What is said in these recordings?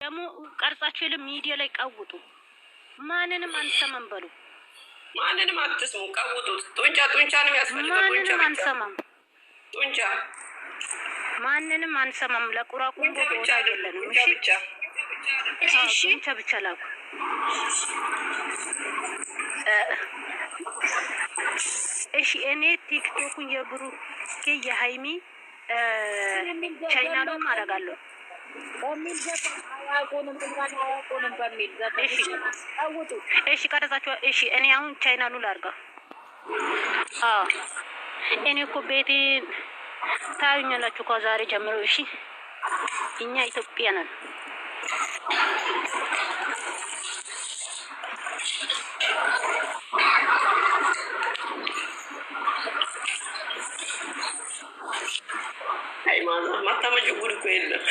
ደግሞ ቀርጻችሁ ሚዲያ ላይ ቀውጡ። ማንንም አንሰማም በሉ። ማንንም አትስሙ፣ ቀውጡ። ጡንቻ ነው የሚያስፈልገው። ማንንም አንሰማም። ጡንቻ ማንንም አንሰማም። ለቁራቁም ቦታ የለንም። እሺ ብቻ ላኩ። እሺ እኔ ቲክቶኩን የብሩኬ የሃይሚ ቻይናሉን አደርጋለሁ በሚል እሺ ቀረጻችሁ። እሺ እኔ አሁን ቻይናሉን ላድርገው። እኔ እኮ ቤቴ ታዩኛላችሁ ከዛሬ ጀምሮ። እሺ እኛ ኢትዮጵያ ነን። ማታመጭ ጉድ እኮ የለም።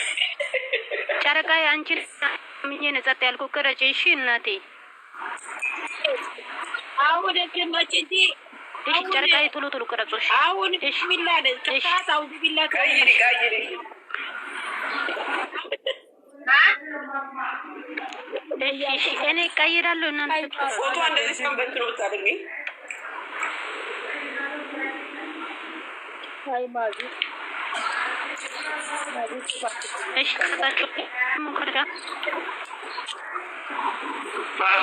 ጨረቃዬ አንቺን ምኜ ነጸጥ ያልኩ ቅረጭ። እሺ እናቴ አሁን ደከመችቲ። እሺ ጨረቃዬ ቶሎ ቅረጾሽ። አሁን እሺ ቢላለ ተካታ አውዚ ቢላ ቀይሪ እሺ እኔ ቀይራለሁ። እናንተ ፎቶ እንደዚህ ሰንበት ነው ታደርጊ። ሃይማዚ እሺ ቀረጻችሁ ሙከራ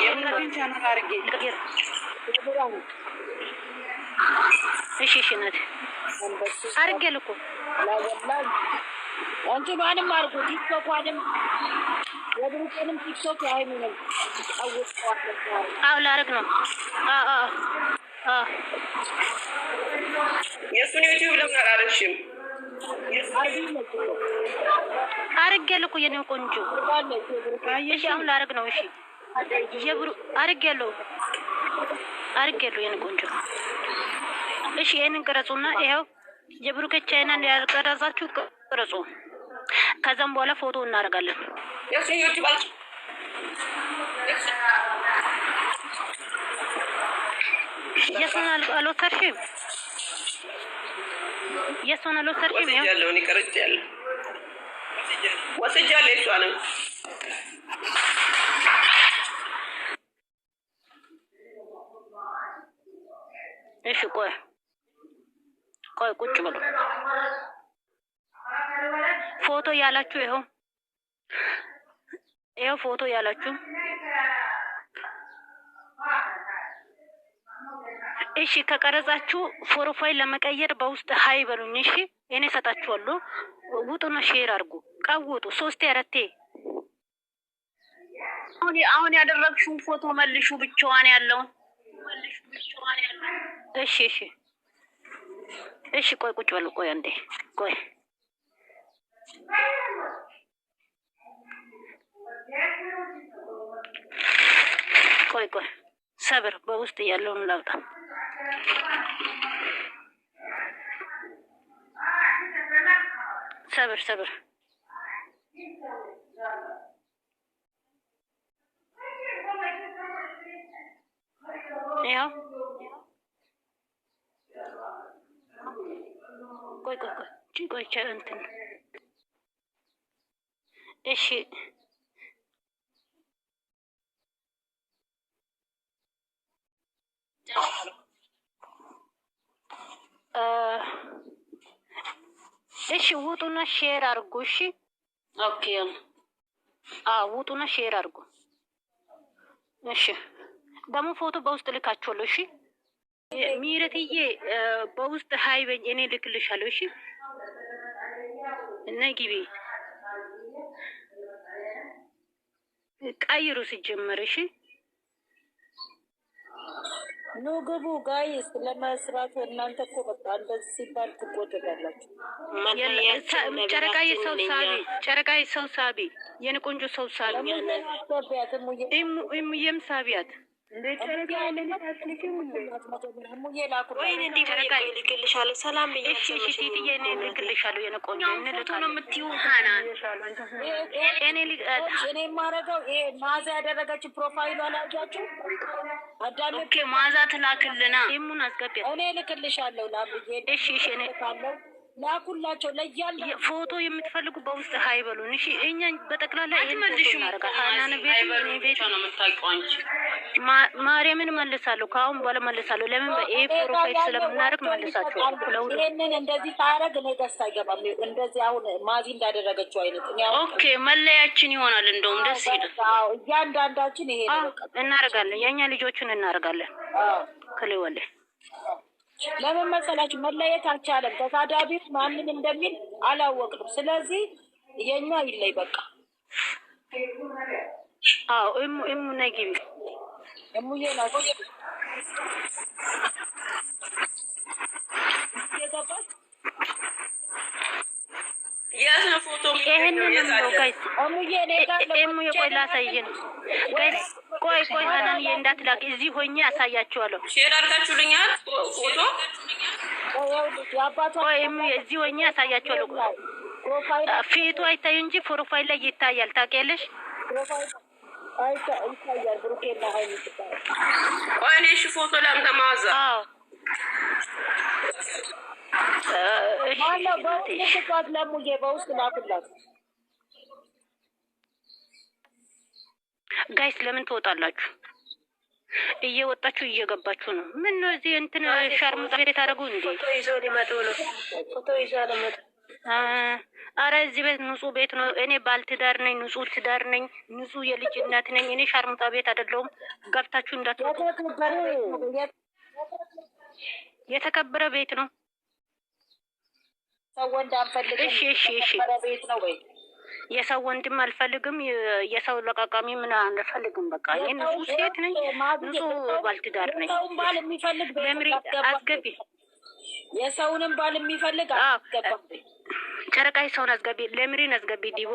የምን ቻናል አድርጌ እሺ እናቴ አድርጌልህ እኮ አንቺ ማንም አድርጎ ቲክቶክንም የብሩኬንም ቲክቶክ አይሆንም። አዎ ላደርግ ነው። የእሱን ዩቲዩብ ለምን አላደረግሽም? አድርጌልህ እኮ የኔ ቆንጆ። እሺ አሁን ላደርግ ነው። እሺ አድርጌልህ የኔ ቆንጆ። እሺ ይሄንን ቅረጹና ይኸው የብሩኬ ቻይናን ያልቀረጻችሁ ቅረጹ። ከዛም በኋላ ፎቶ እናደርጋለን። የእሱን ዩቲዩብ የእሱን አልወሰድሽም? የእሱን አልወሰድሽም? ወስጃለሁ። እኔ ቀርጬያለሁ። ወስጃለሁ የእሷንም። እሺ ቆይ ቁጭ በሉ። ፎቶ ያላችሁ ይኸው ፎቶ ያላችሁ። እሺ ከቀረጻችሁ ፕሮፋይል ለመቀየር በውስጥ ሀይ በሉኝ። እሺ እኔ እሰጣችኋለሁ። ውጡና ሼር አድርጉ። ቀውጡ 3 4 አሁን ያደረግሽው ፎቶ መልሹ ብቻዋን ያለው። እሺ ቆይ ቁጭ በሉ። ቆይ አንዴ ቆይ ሰብር በውስጥ ያለውን ላውጣ። ሰብር ያው ቆይ እንትን እሺ እሺ ውጡና ሼር አድርጉ። እሺ ኦኬ ውጡና ሼር አድርጉ። እሺ ደግሞ ፎቶ በውስጥ ልካችኋለሁ። እሺ ሚረትዬ በውስጥ ሀይ በኝ እኔ ልክልሻለሁ። እሺ እና ግቢ ቀይሩ ሲጀመር። እሺ ኑ ግቡ ጋይስ ለመስራት። እናንተ እኮ በቃ እንደዚህ ሲባል ትቆጥራላችሁ። ጨረቃዬ ሰው ሳቢ የኔ ቆንጆ ሰው ሳቢ እሙዬም ሳቢያት ሰላም እኔ የማደርገው ይሄ ማዛ ያደረገችው ፕሮፋይሉ አላጃችሁ ማዛ ትላክልና እሙን አስገቢያት። እኔ ልክልሻለሁ ላብዬ። እሺ እኔ ካለው ላኩላቸው ለእያንዳንዱ ፎቶ የምትፈልጉ በውስጥ ሀይ በሉን። እሺ እኛ በጠቅላላ ይሄን ፎቶ እናደርጋለን። ሀናን ቤት ነው የምታውቂው አንቺ። ማርያምን መልሳለሁ፣ ከአሁን በኋላ መልሳለሁ። ለምን በኤ ፕሮፋይል ስለምናደርግ መልሳችሁ ለውጥ ይሄንን እንደዚህ ታረግ እኔ ደስ አይገባም። እንደዚህ አሁን ማዚ እንዳደረገችው አይነት ኦኬ መለያችን ይሆናል። እንደውም ደስ ይላል። አዎ እያንዳንዳችን ይሄ ነው እናደርጋለን። የእኛ ልጆችን እናደርጋለን። ከሌወለ ለምን መሰላችሁ መለየት አልቻለም። ተሳዳቢ ማንን እንደሚል አላወቅንም። ስለዚህ የኛ ይለይ በቃ። አዎ እሙ ነግቢ እሙዬ ናቸው የገባች ያስ ፎቶ ይሄንን ነው ጋይስ። እሙዬ ነጋ እሙዬ ቆይ ላሳየን ጋይስ። ቆይ ሀናንዬ እንዳትላክ እዚህ ሆኜ አሳያችኋለሁ። ሼር አድርጋችሁልኛል ፎቶ። ቆይ እሙዬ እዚህ ሆኜ አሳያችኋለሁ። ፊቱ አይታዩ እንጂ ፕሮፋይል ላይ ይታያል። ታውቂያለሽ? ይታያል። ብሩኬና ሀይሚ ይታያል። ቆይ እኔ እሺ ፎቶ ላምጣ ማዛ። አዎ ማነው በውስጥ ስጧት ለሙዬ በውስጥ ላኩላት። ጋይስ ለምን ትወጣላችሁ? እየወጣችሁ እየገባችሁ ነው። ምን ነው እዚህ እንትን ሻርሙጣ ቤት ታደርጉ እንዴ? ፎቶ ይዘው ሊመጡ ነው። ፎቶ ይዘው ሊመጡ። አረ እዚህ ቤት ንጹህ ቤት ነው። እኔ ባልትዳር ነኝ፣ ንጹህ ትዳር ነኝ፣ ንጹህ የልጅ እናት ነኝ። እኔ ሻርሙጣ ቤት አይደለሁም። ገብታችሁ እንዳትወጡ። የተከበረ ቤት ነው። ሰው ወንድ አንፈልግም። እሺ ቤት ነው ወይ የሰው ወንድም አልፈልግም። የሰው ለቃቃሚ ምን አልፈልግም። በቃ እኔ ንጹህ ሴት ነኝ፣ ንጹህ ባልትዳር ነኝ። የሰውን ባል የሚፈልግ ለምሪ አስገቢ። የሰውንም ባል የሚፈልግ አስገባ። ጨረቃይ ሰውን አስገቢ። ለምሪን አስገቢ። ዲቦ